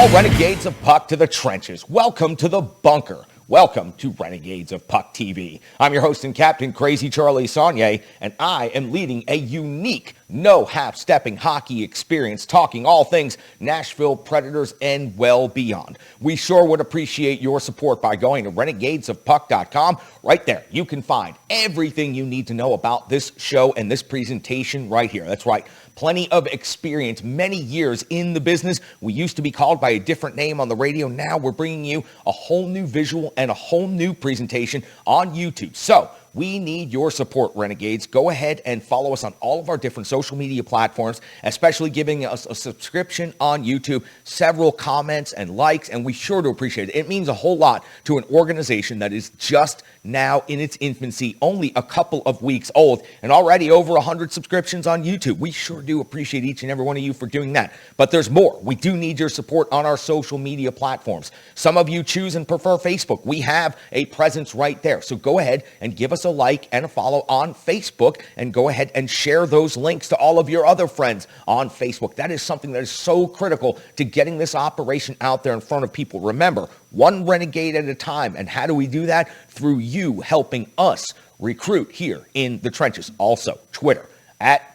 all Renegades of Puck to the trenches. Welcome to the bunker. Welcome to Renegades of Puck TV. I'm your host and captain, Crazy Charlie Saunier, and I am leading a unique, no half-stepping hockey experience, talking all things Nashville Predators and well beyond. We sure would appreciate your support by going to renegadesofpuck.com. Right there, you can find everything you need to know about this show and this presentation right here. That's right. Plenty of experience, many years in the business. We used to be called by a different name on the radio. Now we're bringing you a whole new visual and a whole new presentation on YouTube. So we need your support, Renegades. Go ahead and follow us on all of our different social media platforms, especially giving us a subscription on YouTube, several comments and likes, and we sure do appreciate it. It means a whole lot to an organization that is just now in its infancy, only a couple of weeks old, and already over 100 subscriptions on YouTube. We sure do appreciate each and every one of you for doing that. But there's more. We do need your support on our social media platforms. Some of you choose and prefer Facebook. We have a presence right there. So go ahead and give us a like and a follow on Facebook, and go ahead and share those links to all of your other friends on Facebook. That is something that is so critical to getting this operation out there in front of people. Remember, one renegade at a time. And how do we do that? Through you helping us recruit here in the trenches. Also, Twitter at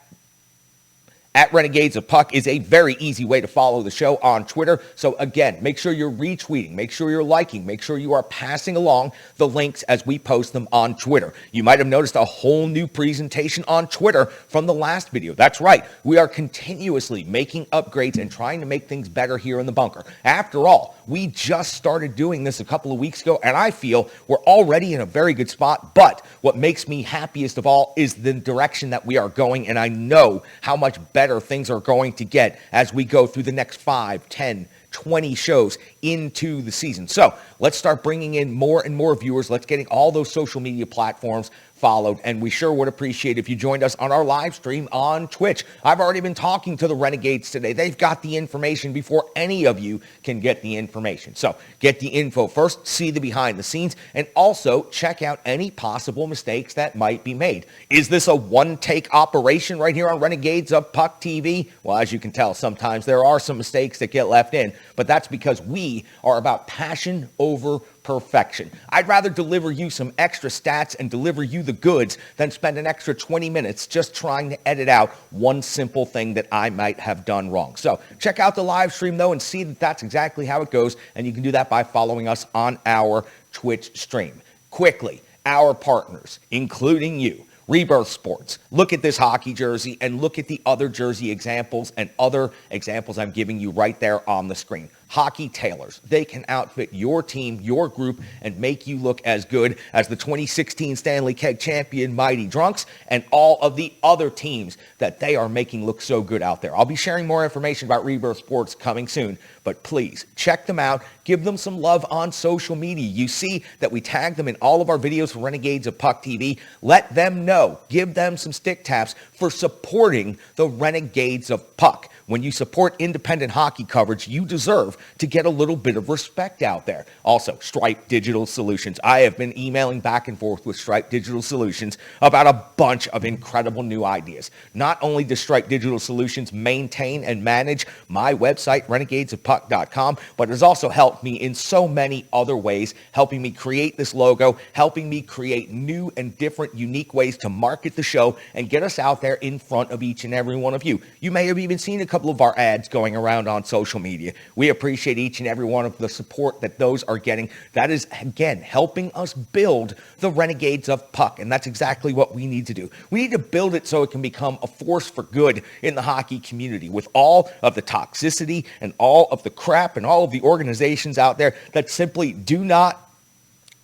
Renegades of Puck is a very easy way to follow the show on Twitter. So again, make sure you're retweeting, make sure you're liking, make sure you are passing along the links as we post them on Twitter. You might have noticed a whole new presentation on Twitter from the last video. That's right. We are continuously making upgrades and trying to make things better here in the bunker. After all, we just started doing this a couple of weeks ago, and I feel we're already in a very good spot. But what makes me happiest of all is the direction that we are going, and I know how much better things are going to get as we go through the next 5, 10, 20 shows into the season. So let's start bringing in more and more viewers. Let's getting all those social media platforms followed, and we sure would appreciate if you joined us on our live stream on Twitch. I've already been talking to the Renegades today. They've got the information before any of you can get the information. So get the info first, see the behind the scenes, and also check out any possible mistakes that might be made. Is this a one-take operation right here on Renegades of Puck TV? Well, as you can tell, sometimes there are some mistakes that get left in, but that's because we are about passion over perfection. I'd rather deliver you some extra stats and deliver you the goods than spend an extra 20 minutes just trying to edit out one simple thing that I might have done wrong. So check out the live stream though and see that that's exactly how it goes, and you can do that by following us on our Twitch stream. Quickly, our partners, including you, Rebirth Sports. Look at this hockey jersey and look at the other jersey examples and other examples I'm giving you right there on the screen. Hockey tailors. They can outfit your team, your group, and make you look as good as the 2016 Stanley Keg champion Mighty Drunks and all of the other teams that they are making look so good out there. I'll be sharing more information about Rebirth Sports coming soon, but please check them out. Give them some love on social media. You see that we tag them in all of our videos for Renegades of Puck TV. Let them know. Give them some stick taps for supporting the Renegades of Puck. When you support independent hockey coverage, you deserve to get a little bit of respect out there. Also, Stripe Digital Solutions. I have been emailing back and forth with Stripe Digital Solutions about a bunch of incredible new ideas. Not only does Stripe Digital Solutions maintain and manage my website, renegadesofpuck.com, but it has also helped me in so many other ways, helping me create this logo, helping me create new and different, unique ways to market the show and get us out there in front of each and every one of you. You may have even seen a couple of our ads going around on social media. We appreciate each and every one of the support that those are getting. That is, again, helping us build the Renegades of Puck, and that's exactly what we need to do. We need to build it so it can become a force for good in the hockey community, with all of the toxicity and all of the crap and all of the organizations out there that simply do not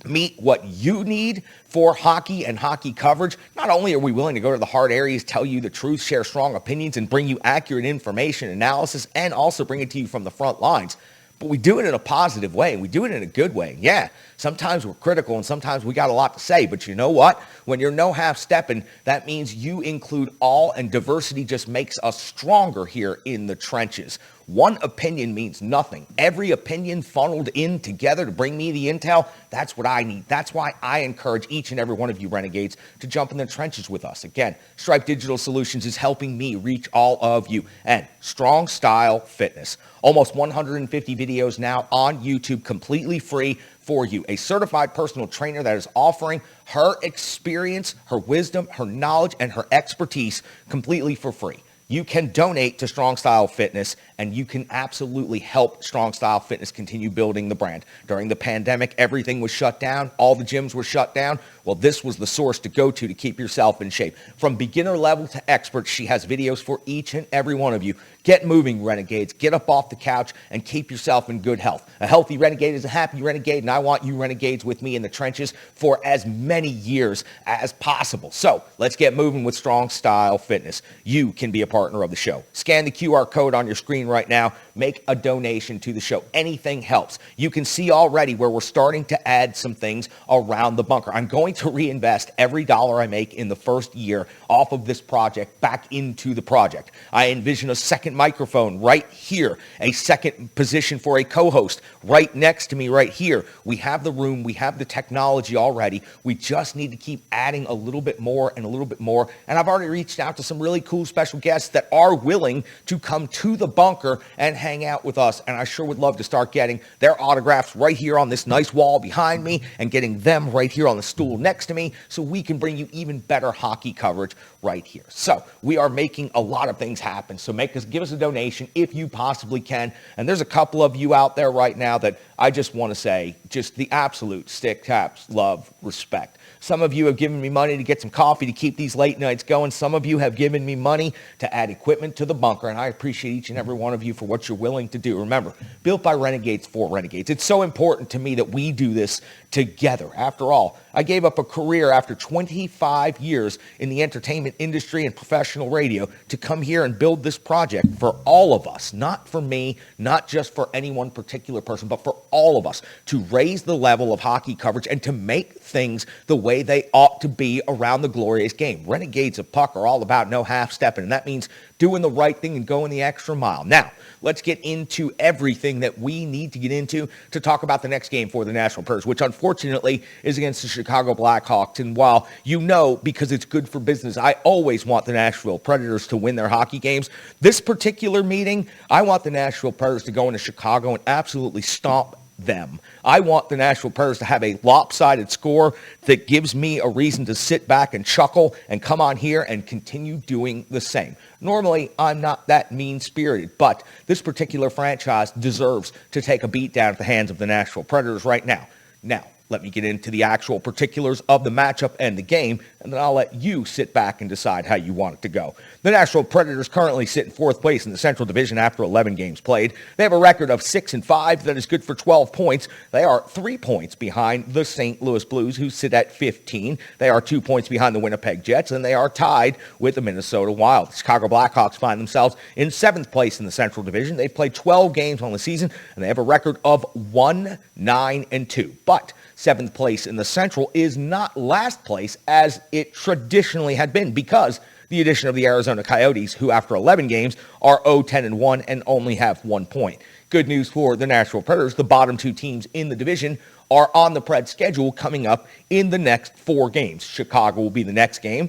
meet what you need for hockey and hockey coverage. Not only are we willing to go to the hard areas, tell you the truth, share strong opinions, and bring you accurate information, analysis, and also bring it to you from the front lines, but we do it in a positive way, and we do it in a good way. Yeah, sometimes we're critical, and sometimes we got a lot to say, but you know what? When you're no half-stepping, that means you include all, and diversity just makes us stronger here in the trenches. One opinion means nothing. Every opinion funneled in together to bring me the intel, that's what I need. That's why I encourage each and every one of you Renegades to jump in the trenches with us. Again, Stripe Digital Solutions is helping me reach all of you. And Strong Style Fitness. Almost 150 videos now on YouTube, completely free for you. A certified personal trainer that is offering her experience, her wisdom, her knowledge, and her expertise completely for free. You can donate to Strong Style Fitness, and you can absolutely help Strong Style Fitness continue building the brand. During the pandemic, everything was shut down. All the gyms were shut down. Well, this was the source to go to keep yourself in shape. From beginner level to expert, she has videos for each and every one of you. Get moving, Renegades. Get up off the couch and keep yourself in good health. A healthy Renegade is a happy Renegade, and I want you Renegades with me in the trenches for as many years as possible. So let's get moving with Strong Style Fitness. You can be a partner of the show. Scan the QR code on your screen right now. Make a donation to the show. Anything helps. You can see already where we're starting to add some things around the bunker. I'm going to reinvest every dollar I make in the first year off of this project back into the project. I envision a second microphone right here, a second position for a co-host right next to me right here. We have the room, we have the technology already. We just need to keep adding a little bit more and a little bit more. And I've already reached out to some really cool special guests that are willing to come to the bunker and hang out with us. And I sure would love to start getting their autographs right here on this nice wall behind me and getting them right here on the stool next to me so we can bring you even better hockey coverage right here. So we are making a lot of things happen. So give us a donation if you possibly can. And there's a couple of you out there right now that I just want to say just the absolute stick taps, love, respect. Some of you have given me money to get some coffee to keep these late nights going. Some of you have given me money to add equipment to the bunker, and I appreciate each and every one of you for what you're willing to do. Remember, built by Renegades for Renegades. It's so important to me that we do this together. After all, I gave up a career after 25 years in the entertainment industry and professional radio to come here and build this project for all of us, not for me, not just for any one particular person, but for all of us, to raise the level of hockey coverage and to make things the way they ought to be around the glorious game. Renegades of Puck are all about no half-stepping, and that means doing the right thing and going the extra mile. Now, let's get into everything that we need to get into to talk about the next game for the Nashville Predators, which unfortunately is against the Chicago Blackhawks. And while you know, because it's good for business, I always want the Nashville Predators to win their hockey games, this particular meeting, I want the Nashville Predators to go into Chicago and absolutely stomp them. I want the Nashville Predators to have a lopsided score that gives me a reason to sit back and chuckle and come on here and continue doing the same. Normally, I'm not that mean-spirited, but this particular franchise deserves to take a beat down at the hands of the Nashville Predators right now. Now, let me get into the actual particulars of the matchup and the game, and then I'll let you sit back and decide how you want it to go. The Nashville Predators currently sit in fourth place in the Central Division after 11 games played. They have a record of 6-5 that is good for 12 points. They are 3 points behind the St. Louis Blues, who sit at 15. They are 2 points behind the Winnipeg Jets, and they are tied with the Minnesota Wild. The Chicago Blackhawks find themselves in 7th place in the Central Division. They've played 12 games on the season, and they have a record of 1-9-2. But 7th place in the Central is not last place as it traditionally had been because the addition of the Arizona Coyotes, who after 11 games are 0-10-1 and only have 1 point. Good news for the Nashville Predators. The bottom 2 teams in the division are on the Pred schedule coming up in the next 4 games. Chicago will be the next game.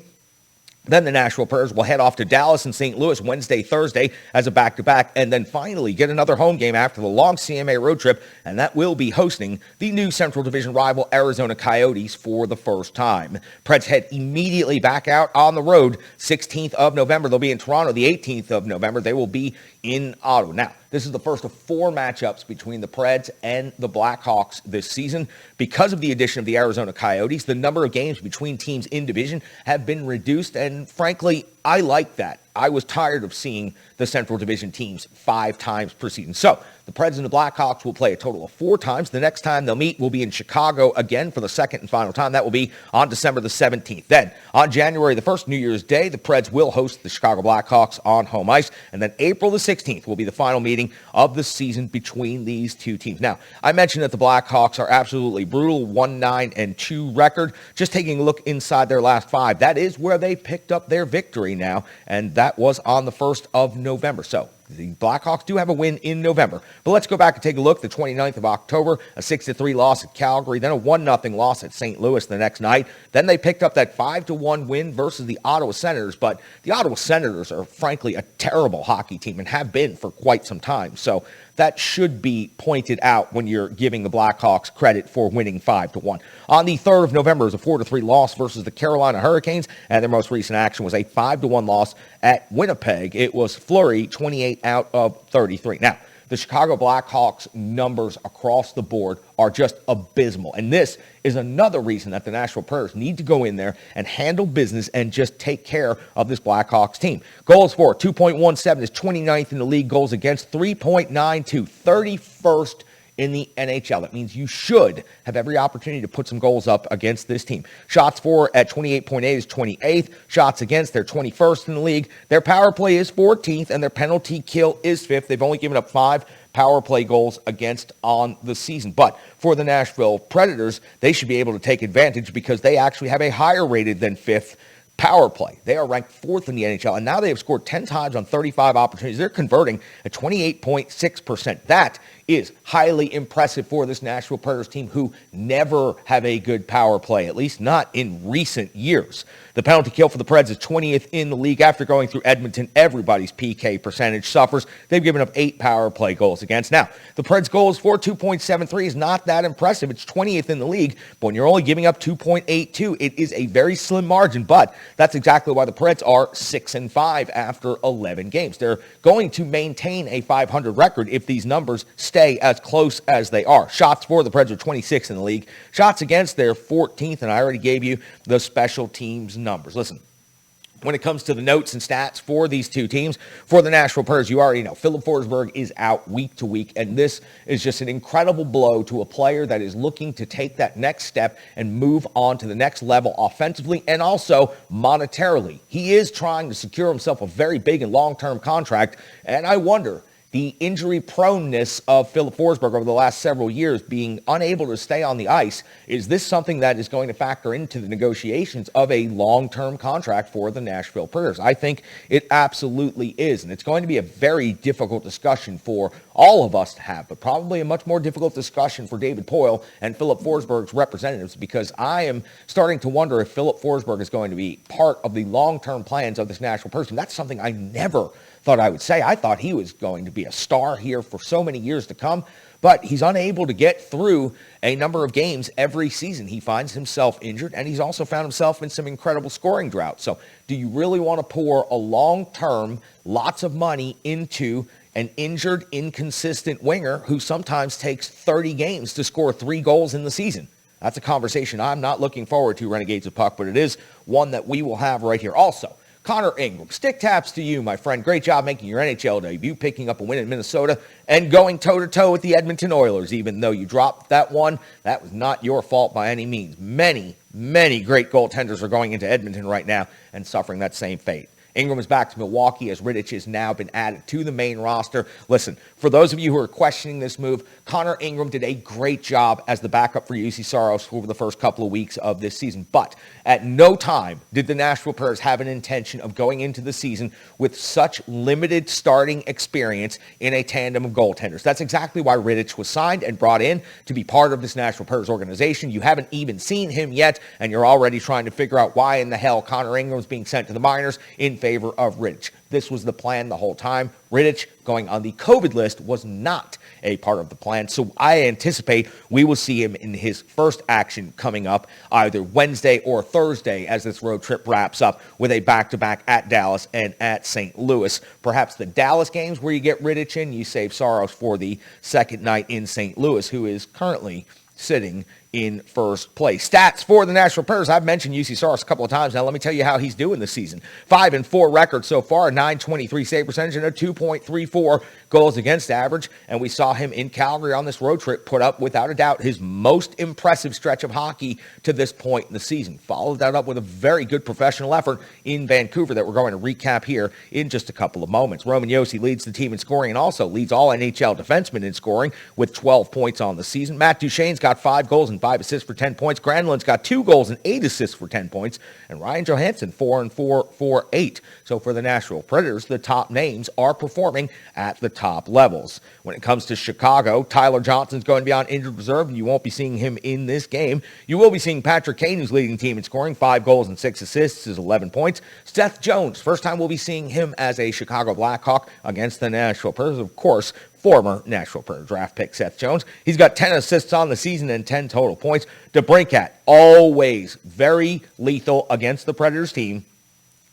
Then the Nashville Predators will head off to Dallas and St. Louis Wednesday, Thursday as a back-to-back, and then finally get another home game after the long CMA road trip, and that will be hosting the new Central Division rival Arizona Coyotes for the first time. Preds head immediately back out on the road. 16th of November, they'll be in Toronto. The 18th of November, they will be in Ottawa. Now, this is the first of 4 matchups between the Preds and the Blackhawks this season. Because of the addition of the Arizona Coyotes, the number of games between teams in division have been reduced, and frankly, I like that. I was tired of seeing the Central Division teams 5 times per season. So the Preds and the Blackhawks will play a total of 4 times. The next time they'll meet will be in Chicago again for the second and final time. That will be on December the 17th. Then on January the 1st, New Year's Day, the Preds will host the Chicago Blackhawks on home ice. And then April the 16th will be the final meeting of the season between these 2 teams. Now, I mentioned that the Blackhawks are absolutely brutal, 1-9-2 record. Just taking a look inside their last 5, that is where they picked up their victory now, and that was on the 1st of November. So The Blackhawks do have a win in November. But let's go back and take a look. The 29th of October, a 6-3 loss at Calgary, then a 1-0 loss at St. Louis the next night. Then they picked up that 5-1 win versus the Ottawa Senators. But the Ottawa Senators are frankly a terrible hockey team and have been for quite some time. So that should be pointed out when you're giving the Blackhawks credit for winning 5-1. On the 3rd of November, it was a 4-3 loss versus the Carolina Hurricanes, and their most recent action was a 5-1 loss at Winnipeg. It was Fleury, 28 out of 33. Now, the Chicago Blackhawks numbers across the board are just abysmal. And this is another reason that the Nashville Predators need to go in there and handle business and just take care of this Blackhawks team. Goals for, 2.17 is 29th in the league. Goals against, 3.92, 31st in the NHL. That means you should have every opportunity to put some goals up against this team. Shots for at 28.8 is 28th. Shots against, they're 21st in the league. Their power play is 14th, and their penalty kill is 5th. They've only given up 5 power play goals against on the season. But for the Nashville Predators, they should be able to take advantage because they actually have a higher rated than 5th power play. They are ranked 4th in the NHL, and now they have scored 10 times on 35 opportunities. They're converting at 28.6%. That is highly impressive for this Nashville Predators team, who never have a good power play, at least not in recent years. The penalty kill for the Preds is 20th in the league. After going through Edmonton, everybody's PK percentage suffers. They've given up 8 power play goals against. Now, the Preds' goals for 2.73 is not that impressive. It's 20th in the league, but when you're only giving up 2.82, it is a very slim margin. But that's exactly why the Preds are 6-5 after 11 games. They're going to maintain a .500 record if these numbers stay as close as they are. Shots for the Preds are 26th in the league. Shots against, they're 14th, and I already gave you the special teams numbers. Listen, when it comes to the notes and stats for these two teams, for the Nashville Predators, you already know Philip Forsberg is out week to week, and this is just an incredible blow to a player that is looking to take that next step and move on to the next level offensively and also monetarily. He is trying to secure himself a very big and long-term contract, and I wonder, the injury proneness of Philip Forsberg over the last several years, being unable to stay on the ice, is this something that is going to factor into the negotiations of a long-term contract for the Nashville Predators? I think it absolutely is, and it's going to be a very difficult discussion for all of us to have, but probably a much more difficult discussion for David Poile and Philip Forsberg's representatives, because I am starting to wonder if Philip Forsberg is going to be part of the long-term plans of this Nashville Predators. That's something I never thought I would say. I thought he was going to be a star here for so many years to come, but he's unable to get through a number of games every season. He finds himself injured, and he's also found himself in some incredible scoring drought. So do you really want to pour a long-term, lots of money into an injured, inconsistent winger who sometimes takes 30 games to score 3 goals in the season? That's a conversation I'm not looking forward to, Renegades of Puck, but it is one that we will have right here. Also, Connor Ingram, stick taps to you, my friend. Great job making your NHL debut, picking up a win in Minnesota, and going toe-to-toe with the Edmonton Oilers. Even though you dropped that one, that was not your fault by any means. Many, many great goaltenders are going into Edmonton right now and suffering that same fate. Ingram is back to Milwaukee as Rittich has now been added to the main roster. Listen, for those of you who are questioning this move, Connor Ingram did a great job as the backup for UC Saros over the first couple of weeks of this season. But at no time did the Nashville Predators have an intention of going into the season with such limited starting experience in a tandem of goaltenders. That's exactly why Rittich was signed and brought in to be part of this Nashville Predators organization. You haven't even seen him yet, and you're already trying to figure out why in the hell Connor Ingram's being sent to the minors in favor of Rittich. This was the plan the whole time. Rittich going on the COVID list was not a part of the plan, so I anticipate we will see him in his first action coming up either Wednesday or Thursday as this road trip wraps up with a back-to-back at Dallas and at St. Louis. Perhaps the Dallas games where you get Rittich in, you save Saros for the second night in St. Louis, who is currently sitting in first place. Stats for the Nashville Predators. I've mentioned UC Saros a couple of times now. Let me tell you how he's doing this season. 5-4 record so far, a .923 save percentage, and a 2.34 goals against average. And we saw him in Calgary on this road trip put up, without a doubt, his most impressive stretch of hockey to this point in the season. Followed that up with a very good professional effort in Vancouver that we're going to recap here in just a couple of moments. Roman Josi leads the team in scoring and also leads all NHL defensemen in scoring with 12 points on the season. Matt Duchene's got 5 goals and 5 assists for 10 points. Grenlin's got 2 goals and 8 assists for 10 points. And Ryan Johansson, 4-4 for 8. So for the Nashville Predators, the top names are performing at the top levels. When it comes to Chicago, Tyler Johnson's going to be on injured reserve, and you won't be seeing him in this game. You will be seeing Patrick Kane, who's leading the team in scoring, 5 goals and 6 assists, is 11 points. Seth Jones, first time we'll be seeing him as a Chicago Blackhawk against the Nashville Predators. Of course, former Nashville Predator draft pick Seth Jones. He's got 10 assists on the season and 10 total points. DeBrincat, always very lethal against the Predators team.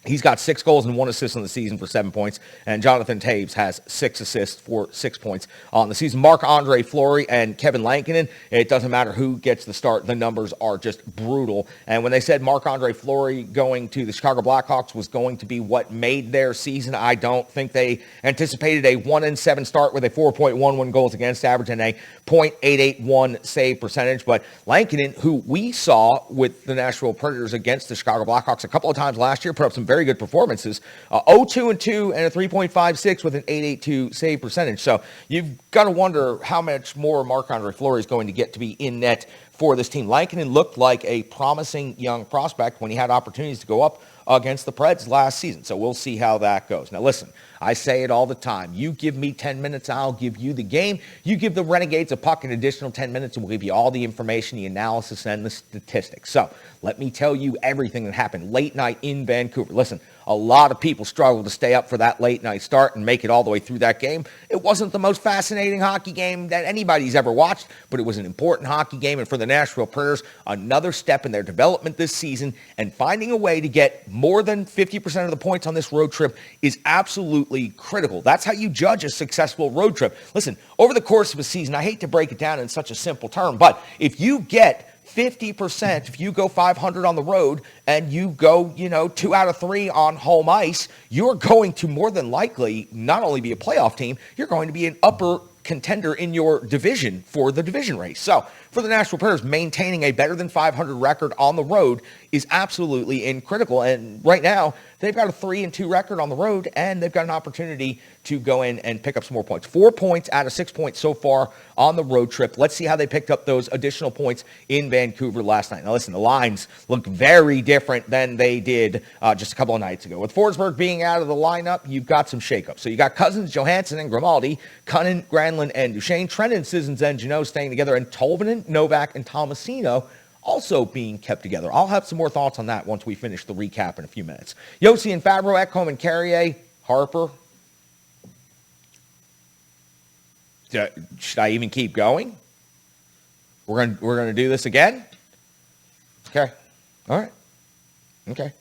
He's got 6 goals and 1 assist on the season for 7 points. And Jonathan Taves has 6 assists for 6 points on the season. Marc-Andre Fleury and Kevin Lankinen, it doesn't matter who gets the start. The numbers are just brutal. And when they said Marc-Andre Fleury going to the Chicago Blackhawks was going to be what made their season, I don't think they anticipated a 1-7 start with a 4.11 goals against average and a .881 save percentage. But Lankinen, who we saw with the Nashville Predators against the Chicago Blackhawks a couple of times last year, put up some very good performances, 0-2-2 and a 3.56 with an .882 save percentage. So you've got to wonder how much more Marc-Andre Fleury is going to get to be in net for this team. Lankinen looked like a promising young prospect when he had opportunities to go up against the Preds last season. So we'll see how that goes. Now listen, I say it all the time. You give me 10 minutes, I'll give you the game. You give the Renegades of Puck an additional 10 minutes, and we'll give you all the information, the analysis, and the statistics. So let me tell you everything that happened late night in Vancouver. Listen, a lot of people struggled to stay up for that late night start and make it all the way through that game. It wasn't the most fascinating hockey game that anybody's ever watched, but it was an important hockey game. And for the Nashville Predators, another step in their development this season, and finding a way to get more than 50% of the points on this road trip is absolutely critical. That's how you judge a successful road trip. Listen, over the course of a season, I hate to break it down in such a simple term, but if you get 50%, if you go 500 on the road and you go, 2 out of 3 on home ice, you're going to more than likely not only be a playoff team, you're going to be an upper contender in your division for the division race. So for the Nashville Predators, maintaining a better than 500 record on the road is absolutely critical. And right now, they've got a 3-2 record on the road, and they've got an opportunity to go in and pick up some more points. 4 points out of 6 points so far on the road trip. Let's see how they picked up those additional points in Vancouver last night. Now listen, the lines look very different than they did just a couple of nights ago. With Forsberg being out of the lineup, you've got some shakeup. So you got Cousins, Johansson, and Grimaldi, Cunnin, Grenlin, and Duchesne, Trenton, Sissons, and Janot staying together, and Tolvanen, Novak, and Thomasino also being kept together. I'll have some more thoughts on that once we finish the recap in a few minutes. Yossi and Fabro, Ekholm and Carrier, Harper. Should I even keep going? We're gonna do this again? Okay. All right. Okay.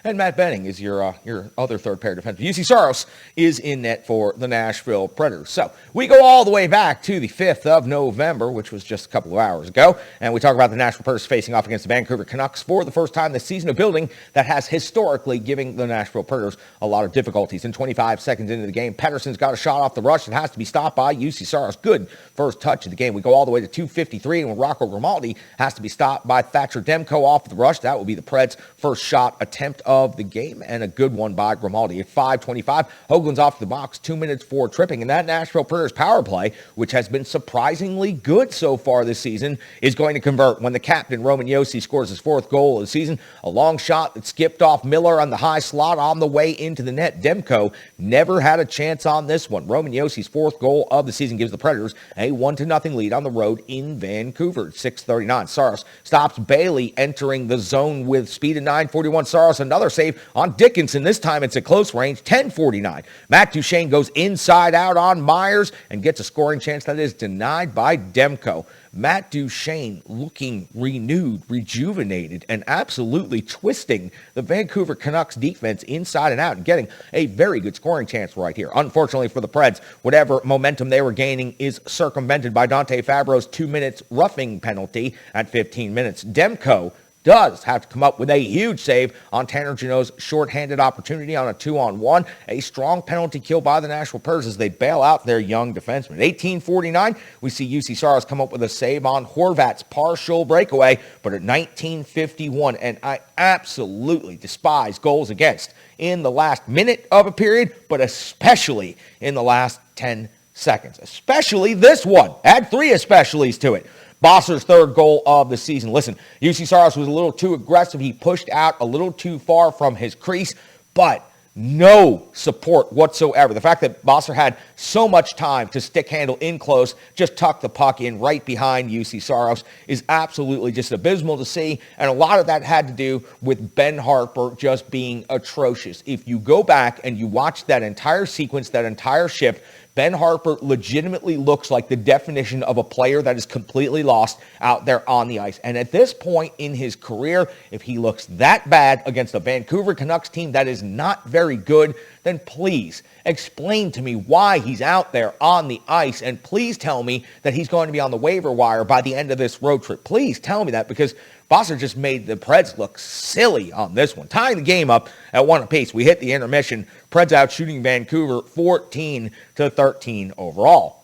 And Matt Benning is your other third pair defenseman. UC Saros is in net for the Nashville Predators. So we go all the way back to the 5th of November, which was just a couple of hours ago, and we talk about the Nashville Predators facing off against the Vancouver Canucks for the first time this season, a building that has historically given the Nashville Predators a lot of difficulties. In 25 seconds into the game, Pettersson's got a shot off the rush that has to be stopped by UC Saros. Good first touch of the game. We go all the way to 2:53, and when Rocco Grimaldi has to be stopped by Thatcher Demko off the rush. That will be the Preds' first shot attempt of the game, and a good one by Grimaldi. At 5:25, Hoagland's off the box, 2 minutes for tripping, and that Nashville Predators power play, which has been surprisingly good so far this season, is going to convert when the captain, Roman Josi, scores his 4th goal of the season. A long shot that skipped off Miller on the high slot on the way into the net. Demko never had a chance on this one. Roman Josi's 4th goal of the season gives the Predators a 1-0 lead on the road in Vancouver. 6:39, Saros stops Bailey entering the zone with speed at 9:41. Saros, another save on Dickinson. This time it's at close range. 10:49. Matt Duchesne goes inside out on Myers and gets a scoring chance that is denied by Demko. Matt Duchesne looking renewed, rejuvenated, and absolutely twisting the Vancouver Canucks defense inside and out and getting a very good scoring chance right here. Unfortunately for the Preds, whatever momentum they were gaining is circumvented by Dante Fabro's 2 minutes roughing penalty at 15 minutes. Demko does have to come up with a huge save on Tanner Janot's shorthanded opportunity on a 2-on-1. A strong penalty kill by the Nashville Predators as they bail out their young defenseman. At 18:49, we see UC Saros come up with a save on Horvat's partial breakaway, but at 19:51, and I absolutely despise goals against in the last minute of a period, but especially in the last 10 seconds. Especially this one. Add 3 especiallys to it. Bossler's 3rd goal of the season. Listen, UC Saros was a little too aggressive. He pushed out a little too far from his crease, but no support whatsoever. The fact that Bossler had so much time to stick handle in close, just tuck the puck in right behind UC Saros is absolutely just abysmal to see. And a lot of that had to do with Ben Harpur just being atrocious. If you go back and you watch that entire sequence, that entire shift, Ben Harpur legitimately looks like the definition of a player that is completely lost out there on the ice. And at this point in his career, if he looks that bad against a Vancouver Canucks team that is not very good, then please explain to me why he's out there on the ice. And please tell me that he's going to be on the waiver wire by the end of this road trip. Please tell me that, because Bossler just made the Preds look silly on this one. Tying the game up at 1 apiece. We hit the intermission. Preds out shooting Vancouver 14-13 overall.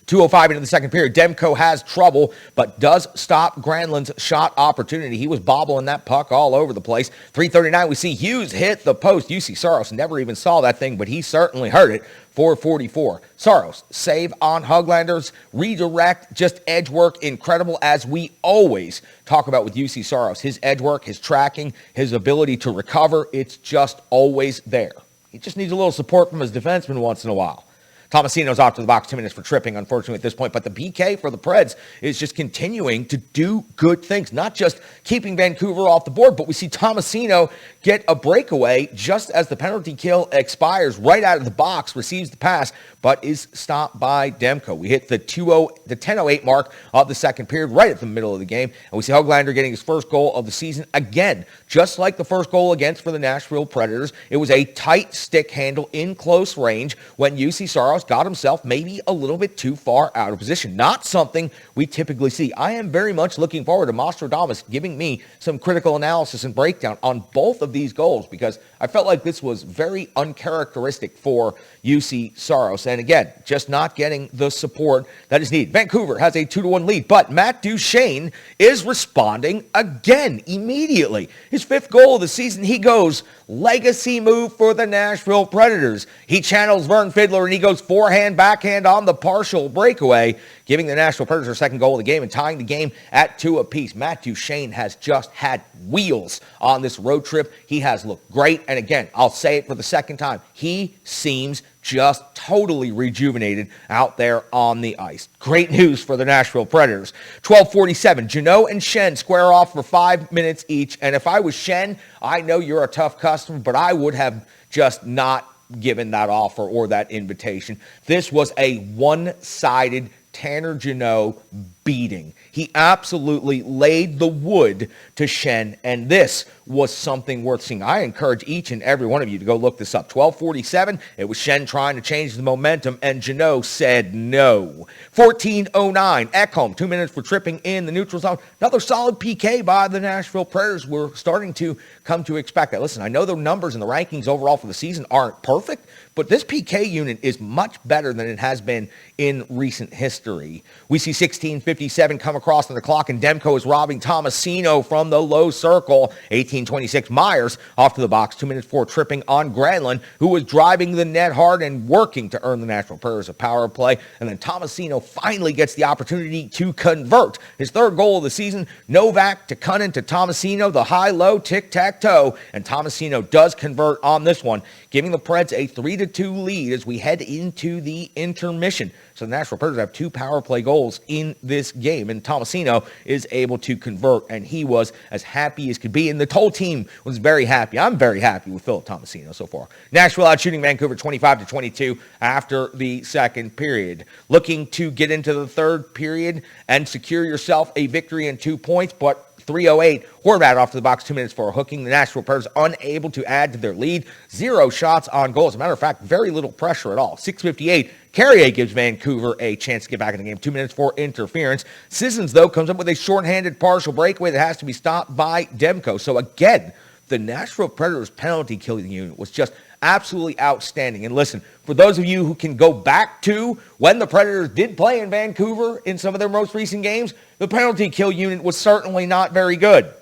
2:05 into the second period. Demko has trouble, but does stop Grenlin's shot opportunity. He was bobbling that puck all over the place. 3:39, we see Hughes hit the post. UC Saros never even saw that thing, but he certainly heard it. 4:44. Saros, save on Höglander's redirect, just edge work, incredible, as we always talk about with UC Saros. His edge work, his tracking, his ability to recover, it's just always there. He just needs a little support from his defenseman once in a while. Thomasino's off to the box, 2 minutes for tripping, unfortunately, at this point. But the PK for the Preds is just continuing to do good things, not just keeping Vancouver off the board, but we see Thomasino get a breakaway just as the penalty kill expires right out of the box, receives the pass, but is stopped by Demko. We hit the 10:08 mark of the second period, right at the middle of the game, and we see Höglander getting his first goal of the season. Again, just like the first goal against for the Nashville Predators, it was a tight stick handle in close range when UC Saros got himself maybe a little bit too far out of position. Not something we typically see. I am very much looking forward to MOSTRODAMUS giving me some critical analysis and breakdown on both of these goals, because I felt like this was very uncharacteristic for UC Saros. And again, just not getting the support that is needed. Vancouver has a 2-1 lead, but Matt Duchene is responding again immediately. His fifth goal of the season, he goes legacy move for the Nashville Predators. He channels Vern Fiddler and he goes forehand, backhand on the partial breakaway, giving the Nashville Predators their second goal of the game and tying the game at 2 apiece. Matt Duchene has just had wheels on this road trip. He has looked great. And again, I'll say it for the second time. He seems just totally rejuvenated out there on the ice. Great news for the Nashville Predators. 12:47, Jeannot and Schenn square off for 5 minutes each. And if I was Schenn, I know you're a tough customer, but I would have just not given that offer or that invitation. This was a one-sided Tanner Jeannot beating. He absolutely laid the wood to Schenn, and this was something worth seeing. I encourage each and every one of you to go look this up. 12:47, it was Schenn trying to change the momentum, and Jeannot said no. 14:09, Ekholm, 2 minutes for tripping in the neutral zone. Another solid PK by the Nashville Predators. We're starting to come to expect that. Listen, I know the numbers and the rankings overall for the season aren't perfect, but this PK unit is much better than it has been in recent history. We see 16:57 come across on the clock, and Demko is robbing Thomasino from the low circle. 18:26, Myers off to the box, 2 minutes for tripping on Grenlin, who was driving the net hard and working to earn the Nashville Predators a power play. And then Thomasino finally gets the opportunity to convert. His third goal of the season, Novak to Cunnin to Thomasino, the high-low tic-tac-toe, and Thomasino does convert on this one, giving the Preds a 3-2 lead as we head into the intermission. So the Nashville Predators have 2 power play goals in this game, and Thomasino is able to convert, and he was as happy as could be, and the whole team was very happy. I'm very happy with Philip Thomasino so far. Nashville out shooting Vancouver 25-22 after the second period. Looking to get into the third period and secure yourself a victory and 2 points, but 3:08, Horvat off to the box, 2 minutes for hooking. The Nashville Predators unable to add to their lead. 0 shots on goal. As a matter of fact, very little pressure at all. 6:58, Carrier gives Vancouver a chance to get back in the game. 2 minutes for interference. Sissons, though, comes up with a shorthanded partial breakaway that has to be stopped by Demko. So again, the Nashville Predators penalty killing unit was just absolutely outstanding. And listen, for those of you who can go back to when the Predators did play in Vancouver in some of their most recent games, the penalty kill unit was certainly not very good.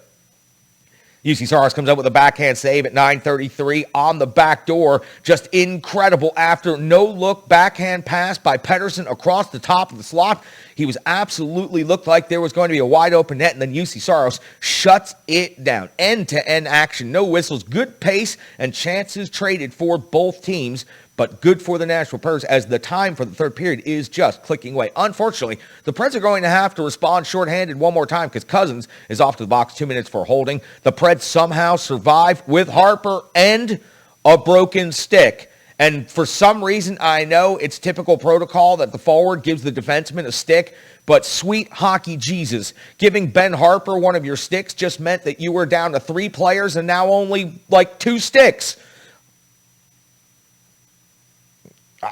UC Saros comes up with a backhand save at 9:33 on the back door. Just incredible after no-look backhand pass by Pettersson across the top of the slot. He was absolutely looked like there was going to be a wide open net, and then UC Saros shuts it down. End-to-end action, no whistles, good pace, and chances traded for both teams, but good for the Nashville Predators as the time for the third period is just clicking away. Unfortunately, the Preds are going to have to respond shorthanded one more time because Cousins is off to the box, 2 minutes for holding. The Preds somehow survive with Harper and a broken stick. And for some reason, I know it's typical protocol that the forward gives the defenseman a stick, but sweet hockey Jesus, giving Ben Harper one of your sticks just meant that you were down to 3 players and now only like 2 sticks.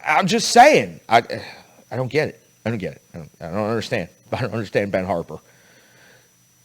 I'm just saying. I don't get it. I don't get it. I don't understand. I don't understand Ben Harper.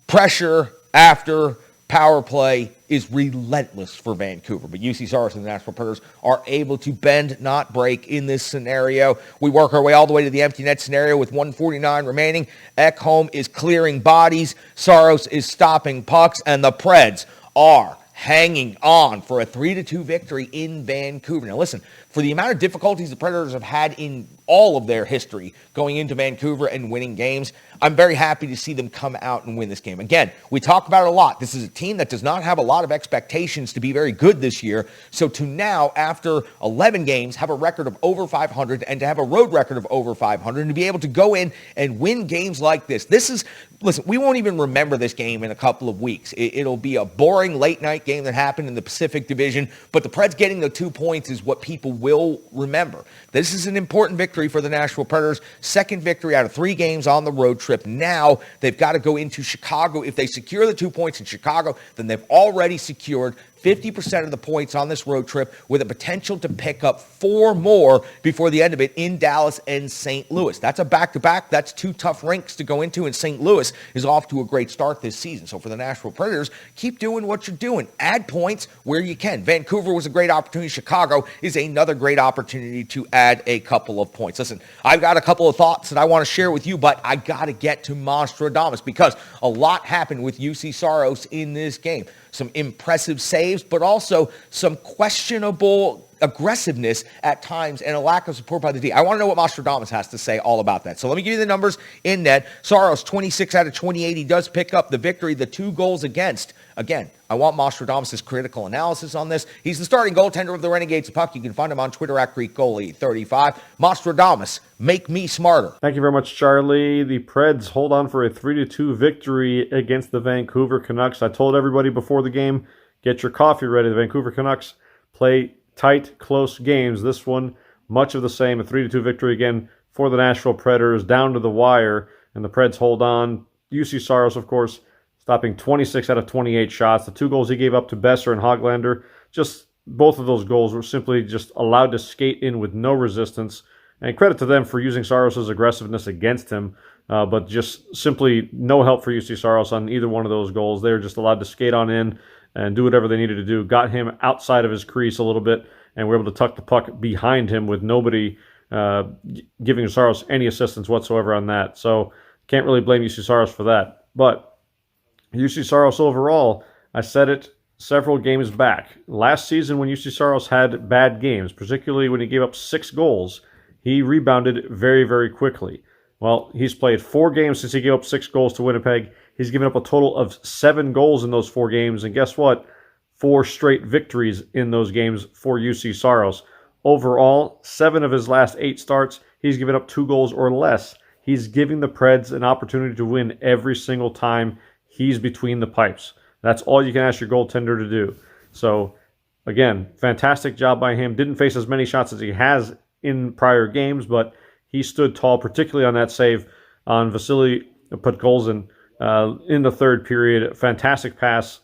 Pressure after power play is relentless for Vancouver, but UC Saros and the Nashville Predators are able to bend, not break in this scenario. We work our way all the way to the empty net scenario with 1:49 remaining. Ekholm is clearing bodies. Saros is stopping pucks, and the Preds are hanging on for a 3-2 victory in Vancouver. Now listen, for the amount of difficulties the Predators have had in all of their history going into Vancouver and winning games, I'm very happy to see them come out and win this game. Again, we talk about it a lot. This is a team that does not have a lot of expectations to be very good this year. So to now, after 11 games, have a record of over 500 and to have a road record of over 500 and to be able to go in and win games like this. Listen, we won't even remember this game in a couple of weeks. It'll be a boring late night game that happened in the Pacific Division, but the Preds getting the 2 points is what people will remember. This is an important victory for the Nashville Predators. Second victory out of 3 games on the road trip. Now they've got to go into Chicago. If they secure the 2 points in Chicago, then they've already secured 50% of the points on this road trip with a potential to pick up 4 more before the end of it in Dallas and St. Louis. That's a back-to-back. That's 2 tough rinks to go into, and St. Louis is off to a great start this season. So for the Nashville Predators, keep doing what you're doing. Add points where you can. Vancouver was a great opportunity. Chicago is another great opportunity to add a couple of points. Listen, I've got a couple of thoughts that I want to share with you, but I got to get to MOSTRODAMUS because a lot happened with UC Saros in this game. Some impressive saves, but also some questionable aggressiveness at times and a lack of support by the D. I want to know what MOSTRODAMUS has to say all about that. So let me give you the numbers in net. Saros, 26 out of 28. He does pick up the victory, the 2 goals against. Again, I want MOSTRODAMUS' critical analysis on this. He's the starting goaltender of the Renegades of Puck. You can find him on Twitter at GreekGoalie35. MOSTRODAMUS, make me smarter. Thank you very much, Charlie. The Preds hold on for a 3-2 victory against the Vancouver Canucks. I told everybody before the game, get your coffee ready. The Vancouver Canucks play tight, close games. This one, much of the same, a 3-2 victory again for the Nashville Predators, down to the wire, and the Preds hold on. UC Saros, of course, stopping 26 out of 28 shots. The 2 goals he gave up to Besser and Hoglander, just both of those goals were simply just allowed to skate in with no resistance. And credit to them for using Saros' aggressiveness against him, but just simply no help for UC Saros on either one of those goals. They were just allowed to skate on in and do whatever they needed to do. Got him outside of his crease a little bit, and were able to tuck the puck behind him with nobody giving Saros any assistance whatsoever on that. So can't really blame UC Saros for that. But UC Saros overall, I said it several games back. Last season when UC Saros had bad games, particularly when he gave up 6 goals, he rebounded very, very quickly. Well, he's played 4 games since he gave up 6 goals to Winnipeg. He's given up a total of 7 goals in those 4 games. And guess what? 4 straight victories in those games for UC Saros. Overall, 7 of his last 8 starts, he's given up 2 goals or less. He's giving the Preds an opportunity to win every single time he's between the pipes. That's all you can ask your goaltender to do. So, again, fantastic job by him. Didn't face as many shots as he has in prior games, but he stood tall, particularly on that save on Vasily Podkolzin in the third period. Fantastic pass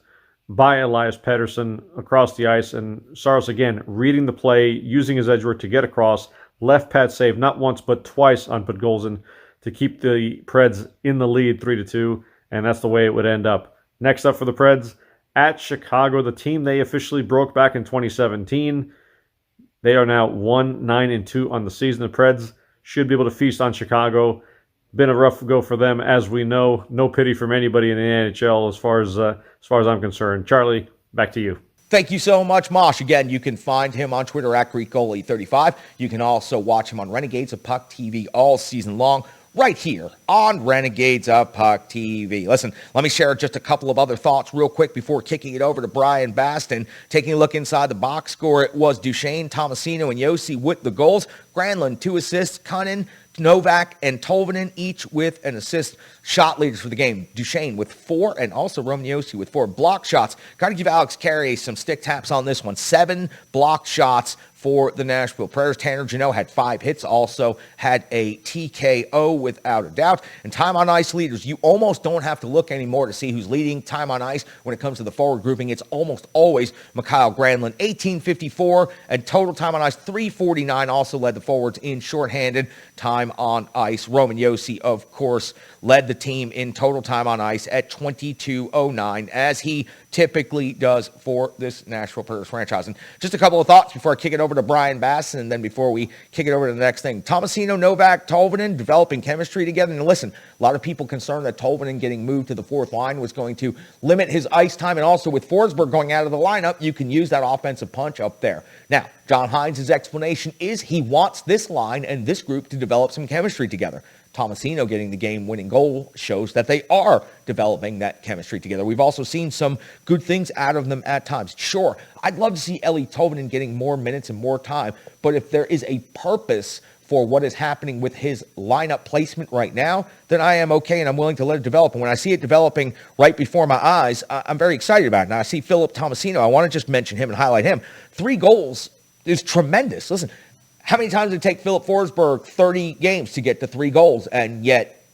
by Elias Pettersson across the ice. And Saros, again, reading the play, using his edge work to get across. Left pad save, not once, but twice on Podkolzin to keep the Preds in the lead 3-2. And that's the way it would end up. Next up for the Preds, at Chicago, the team they officially broke back in 2017. They are now 1-9-2 on the season. The Preds should be able to feast on Chicago. Been a rough go for them, as we know. No pity from anybody in the NHL as far as I'm concerned. Charlie, back to you. Thank you so much, Mosh. Again, you can find him on Twitter at GreekGoalie35. You can also watch him on Renegades of Puck TV all season long. right here on Renegades of Puck TV. Listen, let me share just a couple of other thoughts real quick before kicking it over to Bryan Bastin. Taking a look inside the box score, it was Duchesne, Thomasino, and Yossi with the goals. Grenlin, 2 assists. Cunnin, Novak, and Tolvanen each with an assist. Shot leaders for the game, Duchesne with 4, and also Roman Josi with 4 block shots. Got to give Alex Carrier some stick taps on this one. 7 block shots for the Nashville Predators. Tanner Jeannot had 5 hits, also had a TKO without a doubt. And time on ice leaders, you almost don't have to look anymore to see who's leading time on ice when it comes to the forward grouping. It's almost always Mikhail Grenlin, 18:54, and total time on ice, 3:49, also led the forwards in shorthanded time on ice. Roman Josi, of course, led the team in total time on ice at 22:09, as he typically does for this Nashville Predators franchise. And just a couple of thoughts before I kick it over to Bryan Bastin, and then before we kick it over to the next thing. Thomasino, Novak, Tolvanen developing chemistry together. And listen, a lot of people concerned that Tolvanen getting moved to the 4th line was going to limit his ice time. And also with Forsberg going out of the lineup, you can use that offensive punch up there. Now, John Hines' explanation is he wants this line and this group to develop some chemistry together. Thomasino getting the game-winning goal shows that they are developing that chemistry together. We've also seen some good things out of them at times. Sure, I'd love to see Eeli Tolvanen getting more minutes and more time, but if there is a purpose for what is happening with his lineup placement right now, then I am okay and I'm willing to let it develop. And when I see it developing right before my eyes, I'm very excited about it. Now, I see Philip Thomasino. I want to just mention him and highlight him. 3 goals is tremendous. Listen, how many times did it take Philip Forsberg 30 games to get to 3 goals? And yet,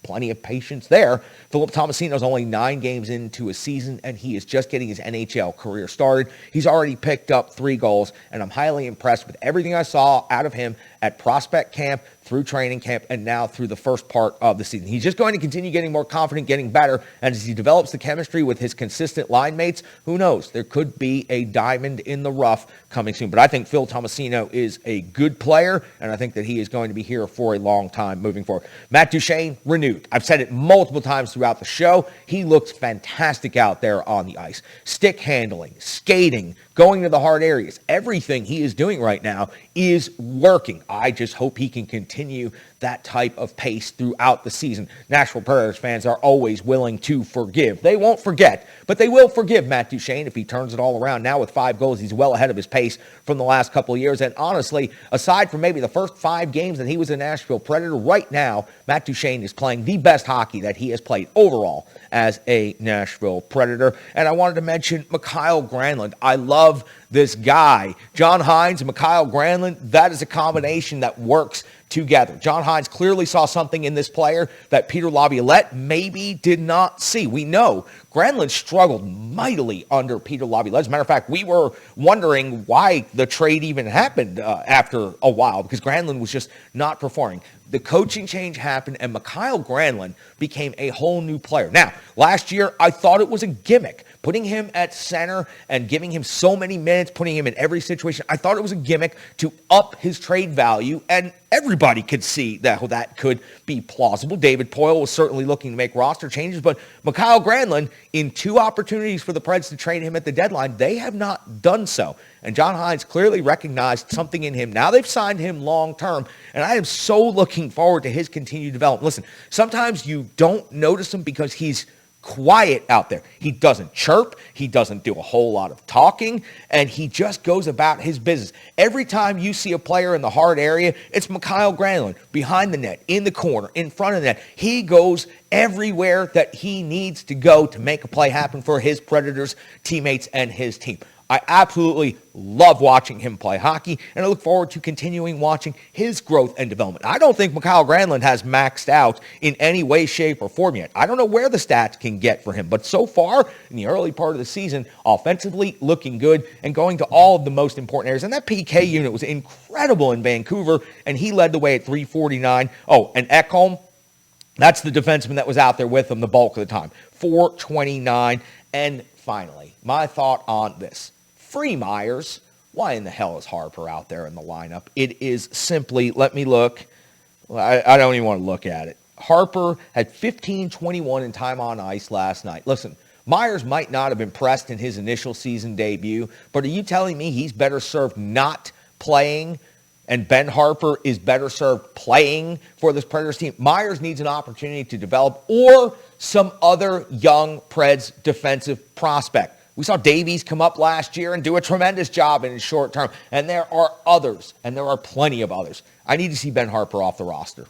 plenty of patience there. Philip Thomasino's only 9 games into a season, and he is just getting his NHL career started. He's already picked up 3 goals, and I'm highly impressed with everything I saw out of him at prospect camp, through training camp, and now through the first part of the season. He's just going to continue getting more confident, getting better, and as he develops the chemistry with his consistent line mates, who knows? There could be a diamond in the rough coming soon. But I think Phil Thomasino is a good player, and I think that he is going to be here for a long time moving forward. Matt Duchesne, renewed. I've said it multiple times throughout the show. He looks fantastic out there on the ice. Stick handling, skating, going to the hard areas. Everything he is doing right now is working. I just hope he can continue that type of pace throughout the season. Nashville Predators fans are always willing to forgive. They won't forget, but they will forgive Matt Duchesne if he turns it all around. Now with 5 goals, he's well ahead of his pace from the last couple of years. And honestly, aside from maybe the first 5 games that he was a Nashville Predator, right now, Matt Duchesne is playing the best hockey that he has played overall as a Nashville Predator. And I wanted to mention Mikhail Grenlin. I love this guy. John Hines and Mikhail Grenlin, that is a combination that works together. John Hines clearly saw something in this player that Peter Laviolette maybe did not see. We know Grenlin struggled mightily under Peter Laviolette. As a matter of fact, we were wondering why the trade even happened after a while, because Grenlin was just not performing. The coaching change happened, and Mikhail Grenlin became a whole new player. Now, last year, I thought it was a gimmick. Putting him at center and giving him so many minutes, putting him in every situation, I thought it was a gimmick to up his trade value, and everybody could see that could be plausible. David Poile was certainly looking to make roster changes, but Mikhail Grenlin, in 2 opportunities for the Preds to trade him at the deadline, they have not done so. And John Hines clearly recognized something in him. Now they've signed him long-term, and I am so looking forward to his continued development. Listen, sometimes you don't notice him because he's quiet out there. He doesn't chirp. He doesn't do a whole lot of talking, and he just goes about his business. Every time you see a player in the hard area, it's Mikhail Grenlin behind the net, in the corner, in front of the net. He goes everywhere that he needs to go to make a play happen for his Predators teammates and his team. I absolutely love watching him play hockey, and I look forward to continuing watching his growth and development. I don't think Mikhail Grenlin has maxed out in any way, shape, or form yet. I don't know where the stats can get for him, but so far, in the early part of the season, offensively looking good and going to all of the most important areas. And that PK unit was incredible in Vancouver, and he led the way at 349. Oh, and Ekholm, that's the defenseman that was out there with him the bulk of the time, 429. And finally, my thought on this. Free Myers. Why in the hell is Harper out there in the lineup? It is simply, let me look. I don't even want to look at it. Harper had 15-21 in time on ice last night. Listen, Myers might not have impressed in his initial season debut, but are you telling me he's better served not playing and Ben Harpur is better served playing for this Predators team. Myers needs an opportunity to develop, or some other young Preds defensive prospect. We saw Davies come up last year and do a tremendous job in his short term, and there are others, and there are plenty of others. I need to see Ben Harpur off the roster.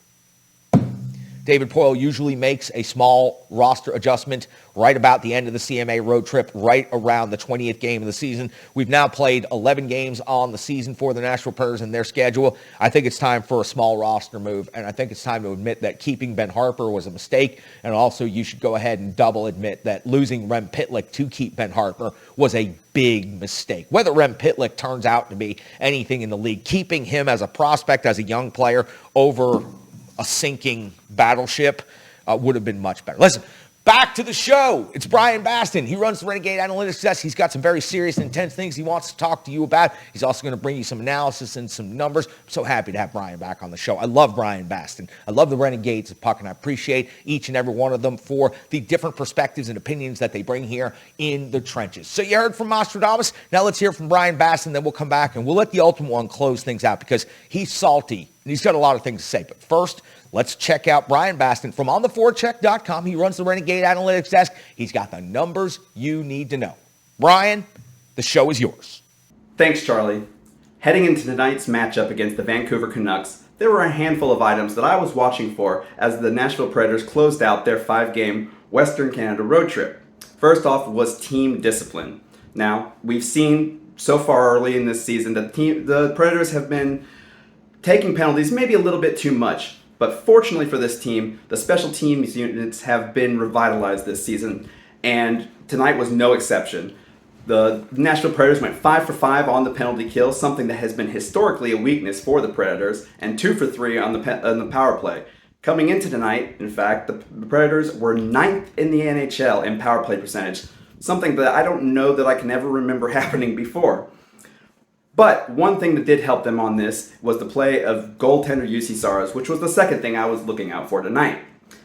David Poile usually makes a small roster adjustment right about the end of the CMA road trip, right around the 20th game of the season. We've now played 11 games on the season for the Nashville Predators and their schedule. I think it's time for a small roster move, and I think it's time to admit that keeping Ben Harpur was a mistake, and also you should go ahead and double admit that losing Rem Pitlick to keep Ben Harpur was a big mistake. Whether Rem Pitlick turns out to be anything in the league, keeping him as a prospect, as a young player, over a sinking battleship would have been much better. Listen, back to the show. It's Bryan Bastin. He runs the Renegade Analytics desk. He's got some very serious and intense things he wants to talk to you about. He's also going to bring you some analysis and some numbers. I'm so happy to have Bryan back on the show. I love Bryan Bastin. I love the Renegades of Puck, and I appreciate each and every one of them for the different perspectives and opinions that they bring here in the trenches. So you heard from MOSTRODAMUS. Now let's hear from Bryan Bastin. Then we'll come back and we'll let the Ultimate One close things out because he's salty and he's got a lot of things to say. But first, let's check out Bryan Bastin from ontheforecheck.com. He runs the Renegade Analytics desk. He's got the numbers you need to know. Bryan, the show is yours. Thanks, Charlie. Heading into tonight's matchup against the Vancouver Canucks, there were a handful of items that I was watching for as the Nashville Predators closed out their 5-game Western Canada road trip. First off was team discipline. Now, we've seen so far early in this season that the Predators have been taking penalties maybe a little bit too much. But fortunately for this team, the special teams units have been revitalized this season, and tonight was no exception. The Nashville Predators went 5 for 5 on the penalty kill, something that has been historically a weakness for the Predators, and 2 for 3 on the power play. Coming into tonight, in fact, the Predators were 9th in the NHL in power play percentage, something that I don't know that I can ever remember happening before. But one thing that did help them on this was the play of goaltender UC Saros, which was the second thing I was looking out for tonight.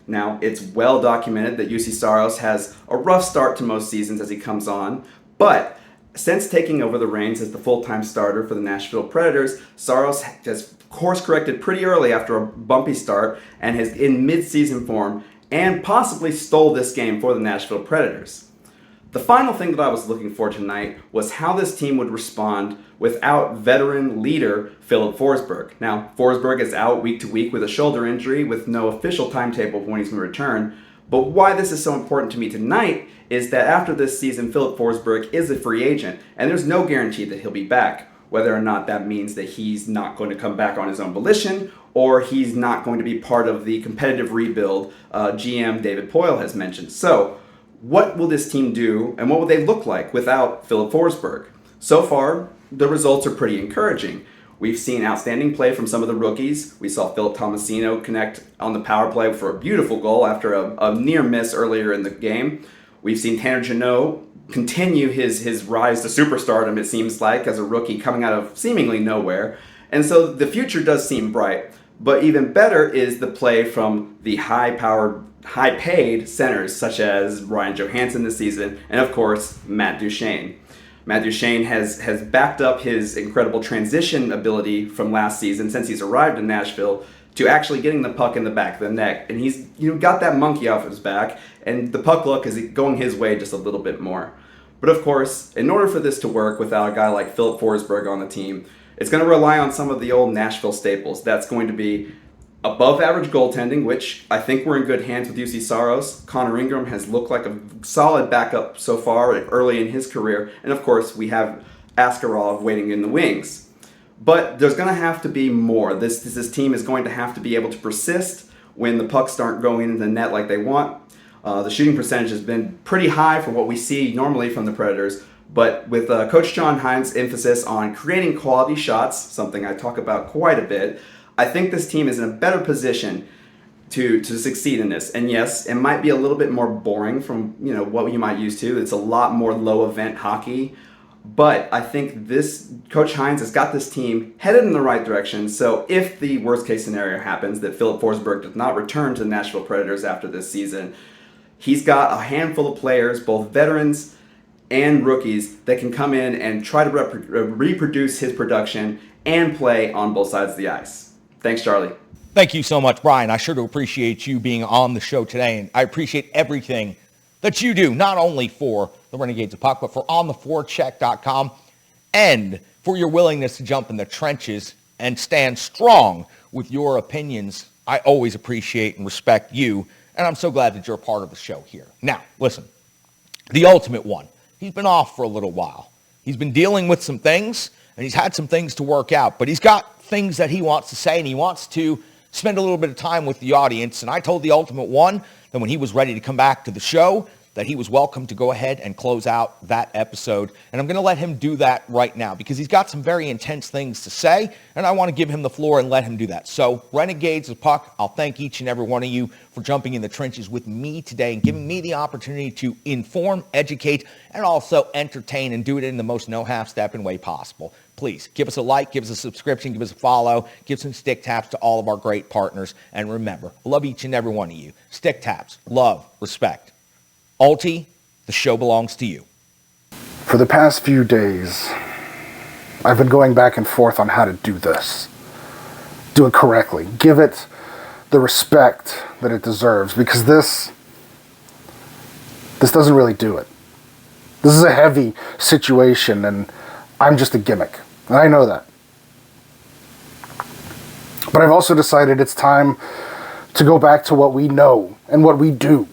Now, it's well documented that UC Saros has a rough start to most seasons as he comes on, but since taking over the reins as the full-time starter for the Nashville Predators, Saros has course-corrected pretty early after a bumpy start and is in mid-season form and possibly stole this game for the Nashville Predators. The final thing that I was looking for tonight was how this team would respond without veteran leader Filip Forsberg. Now, Forsberg is out week to week with a shoulder injury with no official timetable of when he's going to return. But why this is so important to me tonight is that after this season, Filip Forsberg is a free agent, and there's no guarantee that he'll be back. Whether or not that means that he's not going to come back on his own volition, or he's not going to be part of the competitive rebuild GM David Poile has mentioned. So, what will this team do, and what will they look like without Filip Forsberg? So far, the results are pretty encouraging. We've seen outstanding play from some of the rookies. We saw Philip Thomasino connect on the power play for a beautiful goal after a near miss earlier in the game. We've seen Tanner Jeannot continue his rise to superstardom, it seems like, as a rookie coming out of seemingly nowhere. And so the future does seem bright. But even better is the play from the high-powered, high-paid centers such as Ryan Johansson this season, and of course, Matt Duchene. Matt Duchene has backed up his incredible transition ability from last season since he's arrived in Nashville to actually getting the puck in the back of the net. And he's got that monkey off his back, and the puck luck is going his way just a little bit more. But of course, in order for this to work without a guy like Filip Forsberg on the team, it's going to rely on some of the old Nashville staples. That's going to be above average goaltending, which I think we're in good hands with UC Saros. Connor Ingram has looked like a solid backup so far early in his career. And of course, we have Askarov waiting in the wings. But there's going to have to be more. This team is going to have to be able to persist when the pucks aren't going into the net like they want. The shooting percentage has been pretty high for what we see normally from the Predators. But with Coach John Hines' emphasis on creating quality shots, something I talk about quite a bit, I think this team is in a better position to succeed in this. And yes, it might be a little bit more boring from what you might used to. It's a lot more low event hockey. But I think Coach Hines has got this team headed in the right direction. So if the worst case scenario happens that Filip Forsberg does not return to the Nashville Predators after this season, he's got a handful of players, both veterans and rookies that can come in and try to reproduce his production and play on both sides of the ice. Thanks, Charlie. Thank you so much, Bryan. I sure do appreciate you being on the show today, and I appreciate everything that you do, not only for the Renegades of Puck, but for ontheforecheck.com, and for your willingness to jump in the trenches and stand strong with your opinions. I always appreciate and respect you, and I'm so glad that you're a part of the show here. Now, listen, the ultimate one, he's been off for a little while. He's been dealing with some things, and he's had some things to work out, but he's got things that he wants to say, and he wants to spend a little bit of time with the audience. And I told the ultimate one that when he was ready to come back to the show, that he was welcome to go ahead and close out that episode. And I'm going to let him do that right now because he's got some very intense things to say, and I want to give him the floor and let him do that. So, Renegades of Puck, I'll thank each and every one of you for jumping in the trenches with me today and giving me the opportunity to inform, educate, and also entertain, and do it in the most no-half-stepping way possible. Please, give us a like, give us a subscription, give us a follow, give some stick taps to all of our great partners. And remember, I love each and every one of you. Stick taps, love, respect. Alti, the show belongs to you. For the past few days, I've been going back and forth on how to do this. Do it correctly. Give it the respect that it deserves, because this doesn't really do it. This is a heavy situation, and I'm just a gimmick. And I know that. But I've also decided it's time to go back to what we know and what we do.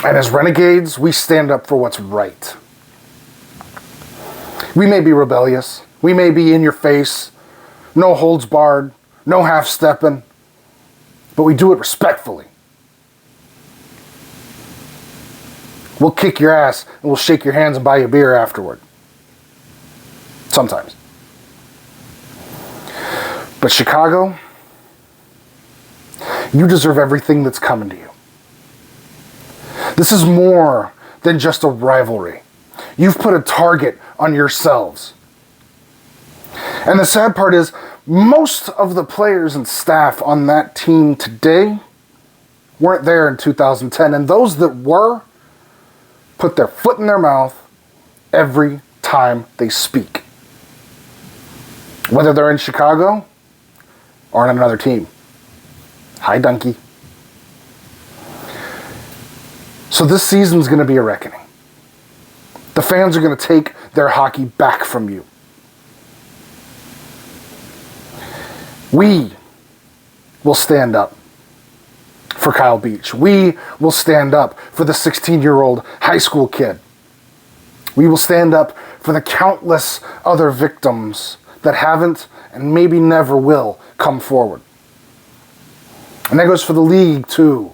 And as Renegades, we stand up for what's right. We may be rebellious. We may be in your face. No holds barred. No half-stepping. But we do it respectfully. We'll kick your ass and we'll shake your hands and buy you a beer afterward. Sometimes. But Chicago, you deserve everything that's coming to you. This is more than just a rivalry. You've put a target on yourselves. And the sad part is, most of the players and staff on that team today weren't there in 2010. And those that were put their foot in their mouth every time they speak. Whether they're in Chicago or on another team. Hi, Donkey. So this season's going to be a reckoning. The fans are going to take their hockey back from you. We will stand up for Kyle Beach. We will stand up for the 16-year-old high school kid. We will stand up for the countless other victims that haven't and maybe never will come forward. And that goes for the league too.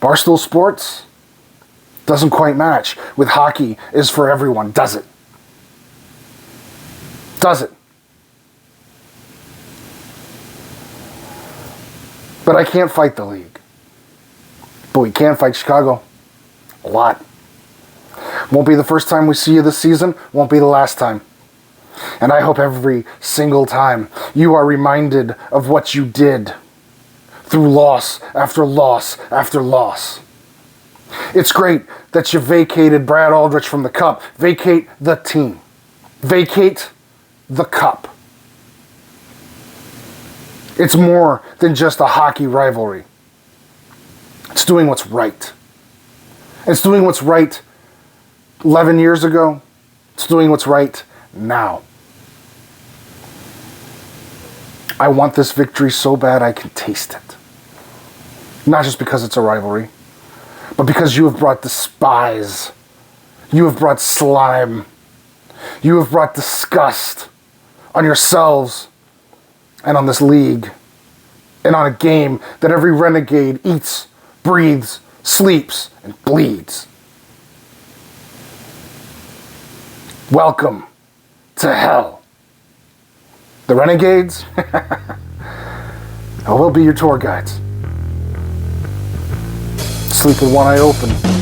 Barstool Sports doesn't quite match with hockey is for everyone, does it? Does it? But I can't fight the league. But we can fight Chicago. A lot. Won't be the first time we see you this season. Won't be the last time. And I hope every single time you are reminded of what you did through loss after loss after loss. It's great that you vacated Brad Aldrich from the cup. Vacate the team. Vacate the cup. It's more than just a hockey rivalry. It's doing what's right. It's doing what's right 11 years ago. It's doing what's right now. I want this victory so bad I can taste it. Not just because it's a rivalry, but because you have brought despise. You have brought slime. You have brought disgust on yourselves and on this league and on a game that every renegade eats, breathes, sleeps, and bleeds. Welcome to hell. The Renegades, we'll be your tour guides. Sleep with one eye open.